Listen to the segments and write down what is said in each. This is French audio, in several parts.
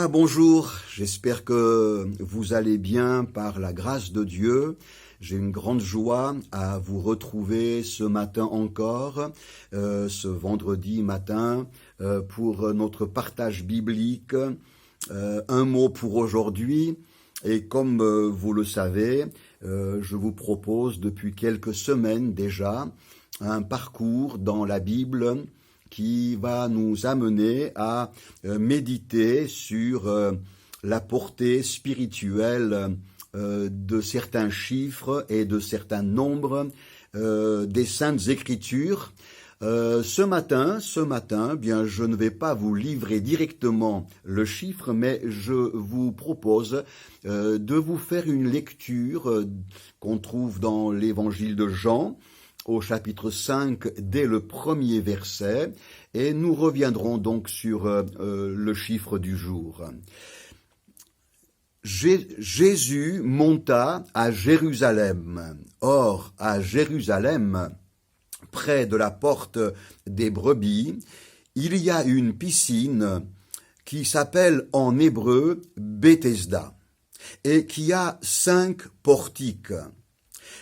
Bien, bonjour, j'espère que vous allez bien par la grâce de Dieu. J'ai une grande joie à vous retrouver ce matin encore, ce vendredi matin, pour notre partage biblique. Un mot pour aujourd'hui, et comme vous le savez, je vous propose depuis quelques semaines déjà un parcours dans la Bible qui va nous amener à méditer sur la portée spirituelle de certains chiffres et de certains nombres des Saintes Écritures. Ce matin, bien, je ne vais pas vous livrer directement le chiffre, mais je vous propose de vous faire une lecture qu'on trouve dans l'Évangile de Jean, au chapitre 5, dès le premier verset, et nous reviendrons donc sur le chiffre du jour. Jésus monta à Jérusalem. Or, à Jérusalem, près de la porte des brebis, il y a une piscine qui s'appelle en hébreu Bethesda, et qui a 5 portiques.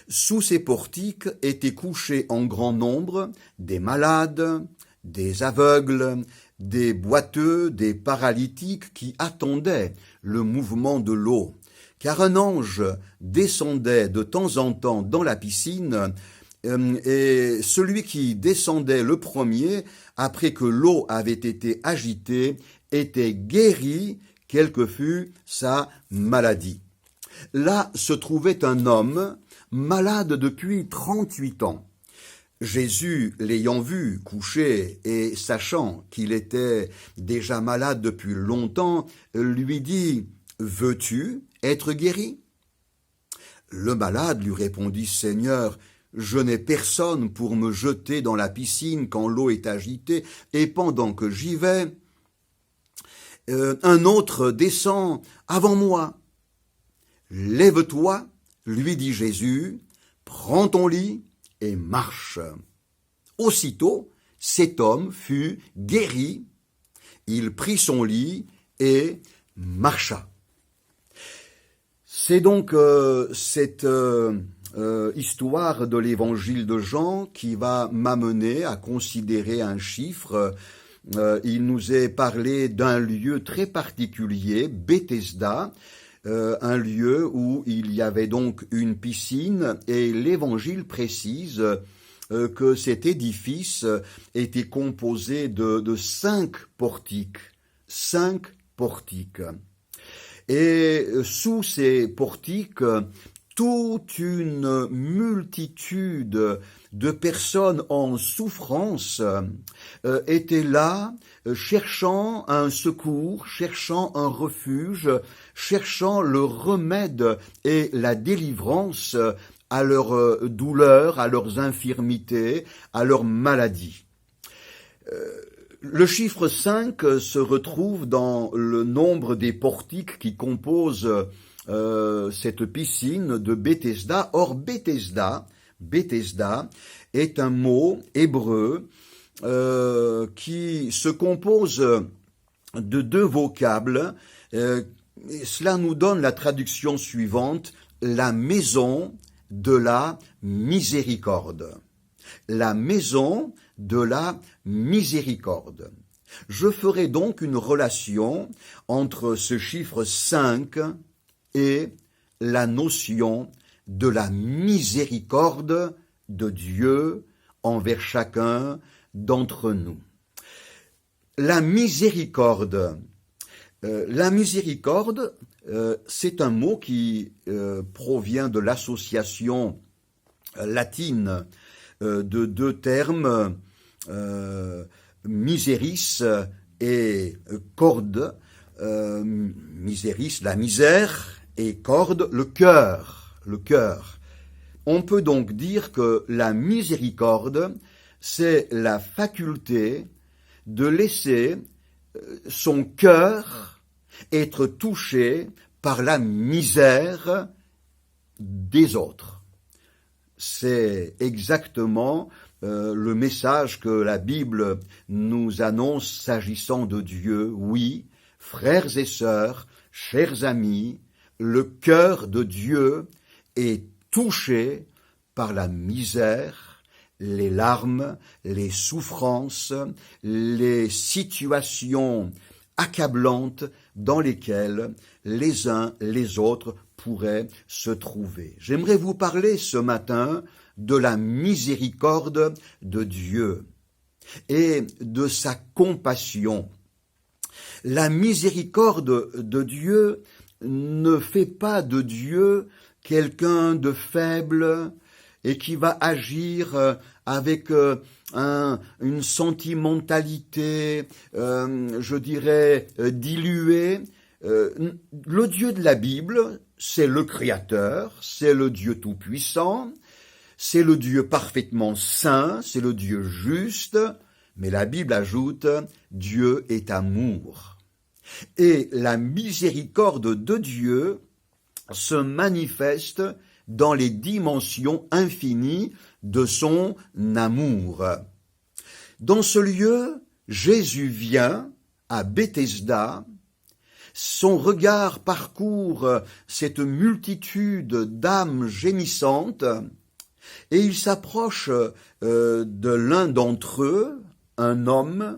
Sous ces portiques étaient couchés en grand nombre des malades, des aveugles, des boiteux, des paralytiques qui attendaient le mouvement de l'eau. Car un ange descendait de temps en temps dans la piscine, et celui qui descendait le premier, après que l'eau avait été agitée, était guéri, quelle que fût sa maladie. Là se trouvait un homme malade depuis 38 ans. Jésus, l'ayant vu couché et sachant qu'il était déjà malade depuis longtemps, lui dit « Veux-tu être guéri ?» Le malade lui répondit « Seigneur, je n'ai personne pour me jeter dans la piscine quand l'eau est agitée, et pendant que j'y vais, un autre descend avant moi. » « Lève-toi, lui dit Jésus, prends ton lit et marche. » Aussitôt, cet homme fut guéri, il prit son lit et marcha. C'est donc cette histoire de l'évangile de Jean qui va m'amener à considérer un chiffre. Il nous est parlé d'un lieu très particulier, Bethesda, un lieu où il y avait donc une piscine, et l'Évangile précise que cet édifice était composé de 5 portiques. 5 portiques. Et sous ces portiques, toute une multitude de personnes en souffrance étaient là, cherchant un secours, cherchant un refuge, cherchant le remède et la délivrance à leurs douleurs, à leurs infirmités, à leurs maladies. Le chiffre 5 se retrouve dans le nombre des portiques qui composent cette piscine de Bethesda. Or, Bethesda est un mot hébreu qui se compose de 2 vocables. Et cela nous donne la traduction suivante: la maison de la miséricorde. La maison de la miséricorde. Je ferai donc une relation entre ce chiffre 5 et la notion de la miséricorde de Dieu envers chacun d'entre nous. La miséricorde, c'est un mot qui provient de l'association latine de 2 termes, miseris et corde. Miseris, la misère, et corde, le cœur. On peut donc dire que la miséricorde, c'est la faculté de laisser son cœur être touché par la misère des autres. C'est exactement le message que la Bible nous annonce s'agissant de Dieu. Oui, frères et sœurs, chers amis, le cœur de Dieu est touché par la misère, les larmes, les souffrances, les situations accablantes dans lesquelles les uns les autres pourraient se trouver. J'aimerais vous parler ce matin de la miséricorde de Dieu et de sa compassion. La miséricorde de Dieu ne fait pas de Dieu quelqu'un de faible et qui va agir avec une sentimentalité, je dirais, diluée. Le Dieu de la Bible, c'est le Créateur, c'est le Dieu tout-puissant, c'est le Dieu parfaitement saint, c'est le Dieu juste, mais la Bible ajoute « Dieu est amour ». Et la miséricorde de Dieu se manifeste dans les dimensions infinies de son amour. Dans ce lieu, Jésus vient à Bethesda, son regard parcourt cette multitude d'âmes gémissantes et il s'approche de l'un d'entre eux, un homme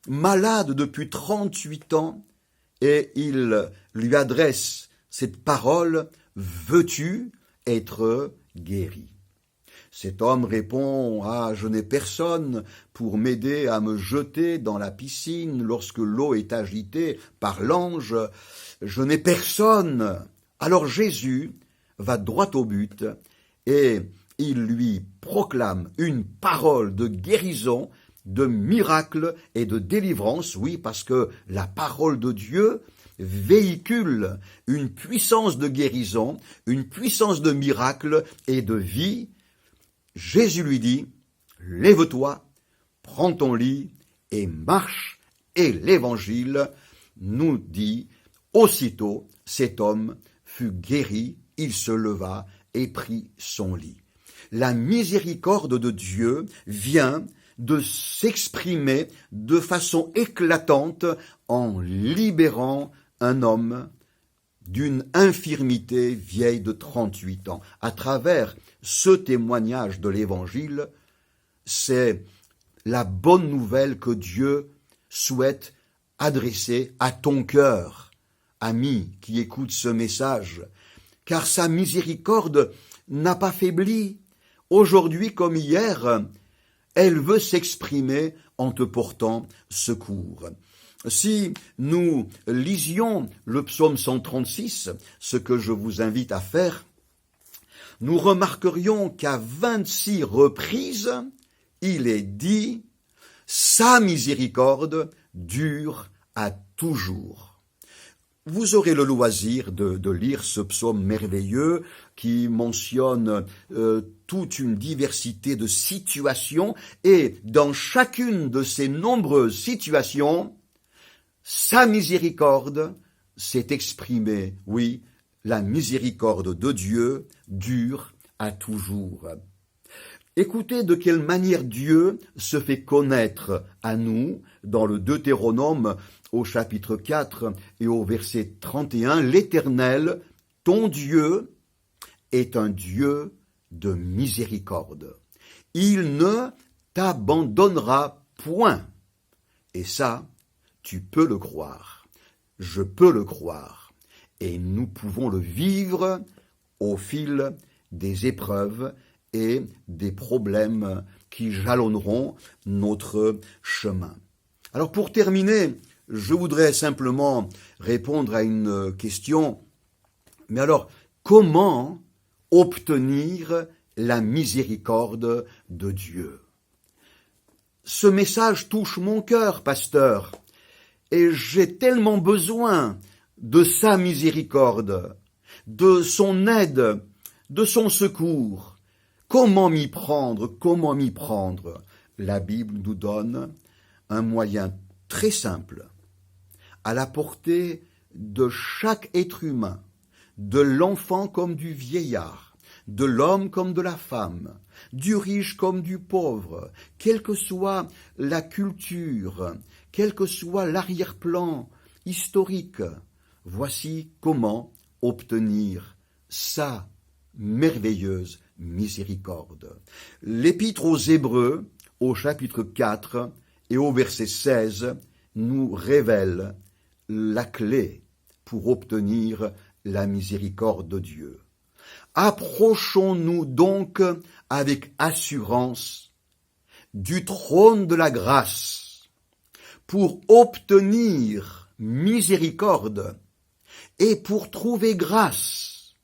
malade depuis 38 ans, et il lui adresse cette parole « Veux-tu être guéri ?» Cet homme répond « Ah, je n'ai personne pour m'aider à me jeter dans la piscine lorsque l'eau est agitée par l'ange. Je n'ai personne. » Alors Jésus va droit au but et il lui proclame une parole de guérison, de miracle et de délivrance. Oui, parce que la parole de Dieu véhicule une puissance de guérison, une puissance de miracle et de vie. Jésus lui dit « Lève-toi, prends ton lit et marche ». Et l'Évangile nous dit « Aussitôt, cet homme fut guéri, il se leva et prit son lit ». La miséricorde de Dieu vient de s'exprimer de façon éclatante en libérant un homme d'une infirmité vieille de 38 ans. À travers ce témoignage de l'Évangile, c'est la bonne nouvelle que Dieu souhaite adresser à ton cœur, ami qui écoute ce message, car sa miséricorde n'a pas faibli. Aujourd'hui comme hier, elle veut s'exprimer en te portant secours. Si nous lisions le psaume 136, ce que je vous invite à faire, nous remarquerions qu'à 26 reprises, il est dit « Sa miséricorde dure à toujours ». Vous aurez le loisir de lire ce psaume merveilleux qui mentionne toute une diversité de situations et dans chacune de ces nombreuses situations, sa miséricorde s'est exprimée. Oui, la miséricorde de Dieu dure à toujours. Écoutez de quelle manière Dieu se fait connaître à nous dans le Deutéronome au chapitre 4 et au verset 31. L'Éternel, ton Dieu, est un Dieu de miséricorde. Il ne t'abandonnera point. Et ça, tu peux le croire. Je peux le croire. Et nous pouvons le vivre au fil des épreuves et des problèmes qui jalonneront notre chemin. Alors pour terminer, je voudrais simplement répondre à une question. Mais alors, comment obtenir la miséricorde de Dieu? Ce message touche mon cœur, pasteur, et j'ai tellement besoin de sa miséricorde, de son aide, de son secours. Comment m'y prendre? Comment m'y prendre? La Bible nous donne un moyen très simple, à la portée de chaque être humain, de l'enfant comme du vieillard, de l'homme comme de la femme, du riche comme du pauvre, quelle que soit la culture, quel que soit l'arrière-plan historique. Voici comment obtenir sa merveilleuse miséricorde. L'Épître aux Hébreux, au chapitre 4 et au verset 16, nous révèle la clé pour obtenir la miséricorde de Dieu. Approchons-nous donc avec assurance du trône de la grâce pour obtenir miséricorde et pour trouver grâce,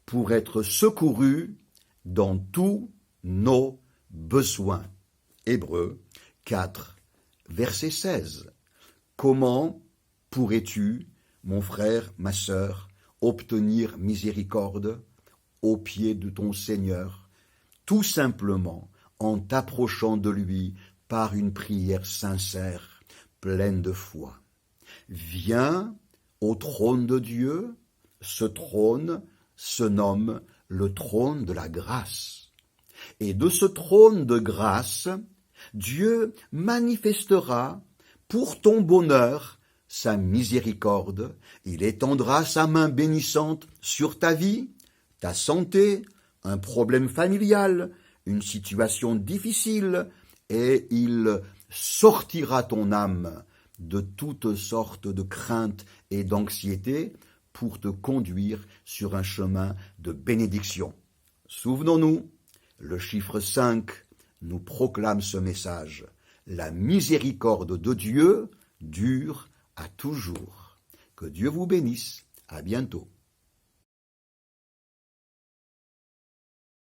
pour être secourus dans tous nos besoins. Hébreux 4, verset 16. Comment pourrais-tu, mon frère, ma sœur, obtenir miséricorde aux pieds de ton Seigneur? Tout simplement en t'approchant de lui par une prière sincère, pleine de foi. Viens au trône de Dieu. Ce trône se nomme le trône de la grâce. Et de ce trône de grâce, Dieu manifestera pour ton bonheur sa miséricorde. Il étendra sa main bénissante sur ta vie, ta santé, un problème familial, une situation difficile, et il sortira ton âme de toutes sortes de craintes et d'anxiété pour te conduire sur un chemin de bénédiction. Souvenons-nous, le chiffre 5 nous proclame ce message. La miséricorde de Dieu dure à toujours. Que Dieu vous bénisse. À bientôt.